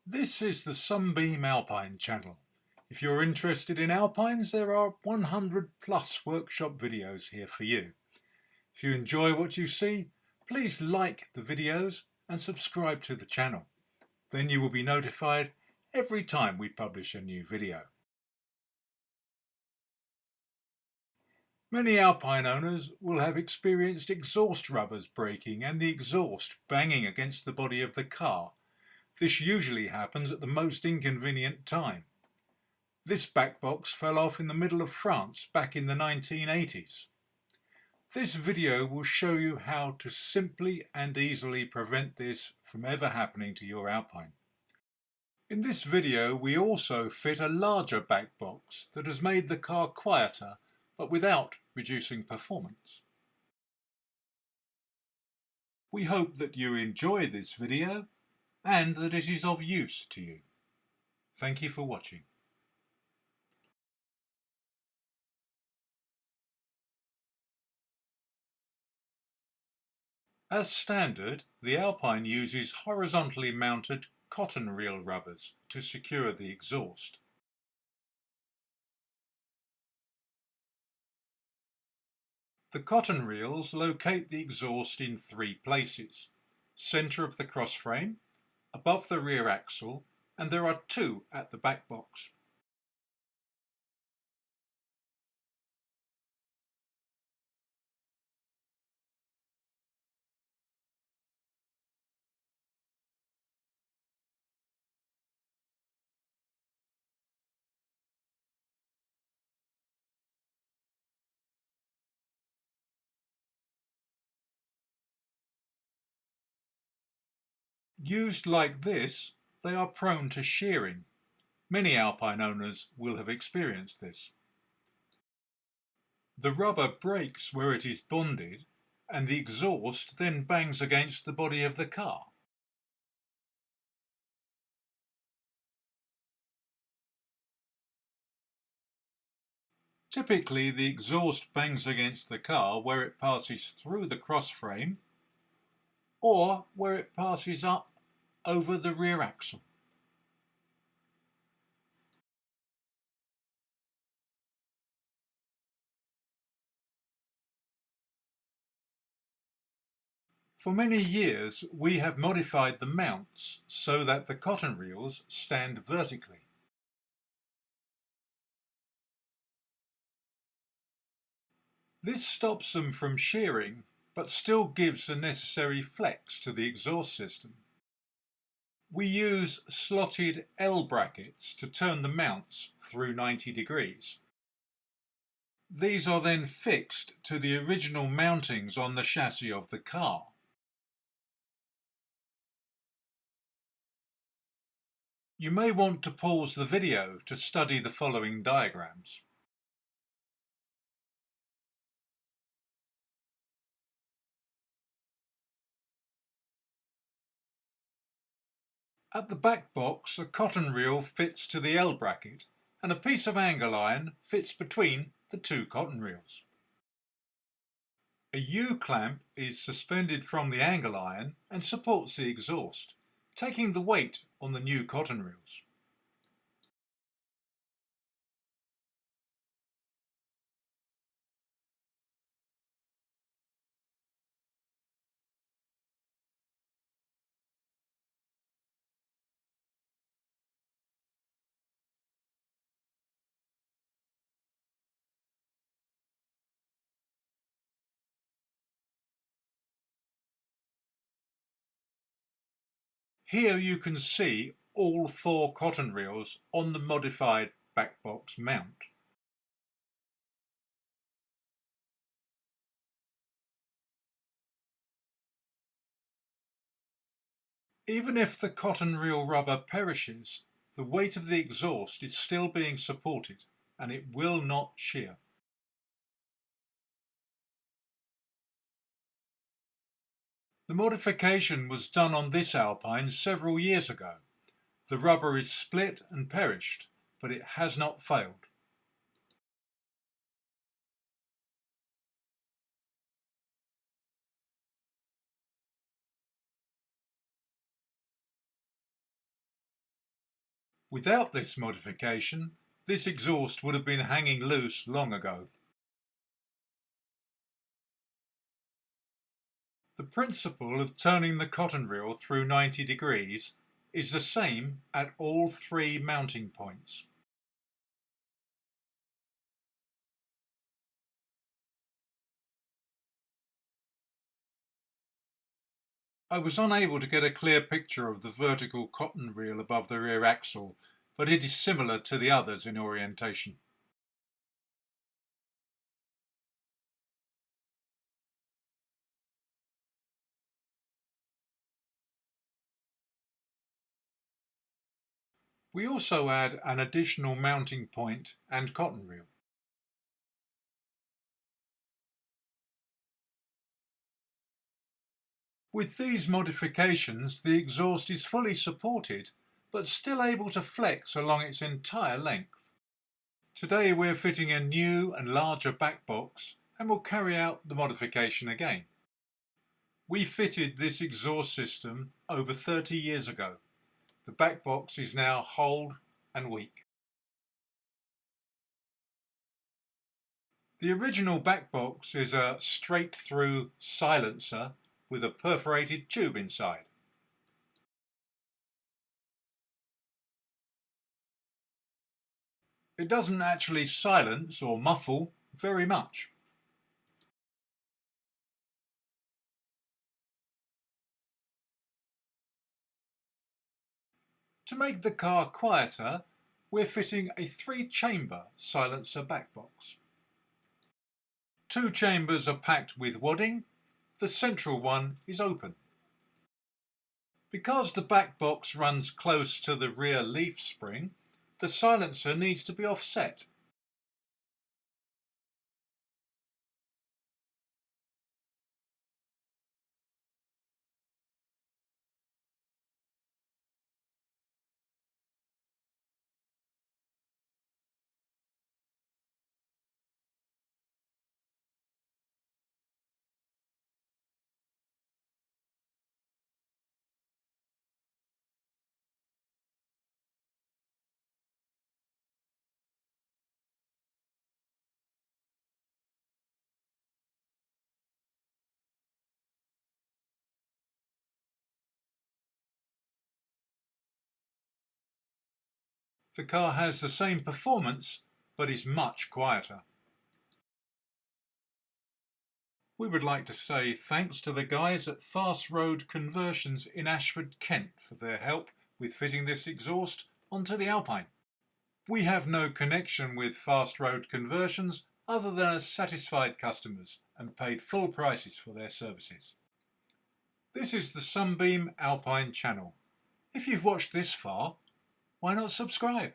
This is the Sunbeam Alpine channel. If you're interested in Alpines, there are 100 plus workshop videos here for you. If you enjoy what you see, please like the videos and subscribe to the channel. Then you will be notified every time we publish a new video. Many Alpine owners will have experienced exhaust rubbers breaking and the exhaust banging against the body of the car. This usually happens at the most inconvenient time. This back box fell off in the middle of France back in the 1980s. This video will show you how to simply and easily prevent this from ever happening to your Alpine. In this video we also fit a larger back box that has made the car quieter but without reducing performance. We hope that you enjoy this video and that it is of use to you. Thank you for watching. As standard, the Alpine uses horizontally mounted cotton reel rubbers to secure the exhaust. The cotton reels locate the exhaust in 3 places: centre of the crossframe, above the rear axle, and there are 2 at the back box. Used like this, they are prone to shearing. Many Alpine owners will have experienced this. The rubber breaks where it is bonded, and the exhaust then bangs against the body of the car. Typically, the exhaust bangs against the car where it passes through the crossframe or where it passes up over the rear axle. For many years, we have modified the mounts so that the cotton reels stand vertically. This stops them from shearing, but still gives the necessary flex to the exhaust system. We use slotted L brackets to turn the mounts through 90 degrees. These are then fixed to the original mountings on the chassis of the car. You may want to pause the video to study the following diagrams. At the back box, a cotton reel fits to the L bracket and a piece of angle iron fits between the 2 cotton reels. A U-clamp is suspended from the angle iron and supports the exhaust, taking the weight on the new cotton reels. Here you can see all 4 cotton reels on the modified back box mount. Even if the cotton reel rubber perishes, the weight of the exhaust is still being supported and it will not shear. The modification was done on this Alpine several years ago. The rubber is split and perished, but it has not failed. Without this modification, this exhaust would have been hanging loose long ago. The principle of turning the cotton reel through 90 degrees is the same at all three mounting points. I was unable to get a clear picture of the vertical cotton reel above the rear axle, but it is similar to the others in orientation. We also add an additional mounting point and cotton reel. With these modifications, the exhaust is fully supported, but still able to flex along its entire length. Today we're fitting a new and larger back box and will carry out the modification again. We fitted this exhaust system over 30 years ago. The back box is now hold and weak. The original back box is a straight-through silencer with a perforated tube inside. It doesn't actually silence or muffle very much. To make the car quieter, we're fitting a 3-chamber silencer back box. 2 chambers are packed with wadding. The central one is open. Because the back box runs close to the rear leaf spring, the silencer needs to be offset. The car has the same performance, but is much quieter. We would like to say thanks to the guys at Fast Road Conversions in Ashford, Kent for their help with fitting this exhaust onto the Alpine. We have no connection with Fast Road Conversions other than as satisfied customers and paid full prices for their services. This is the Sunbeam Alpine channel. If you've watched this far, why not subscribe?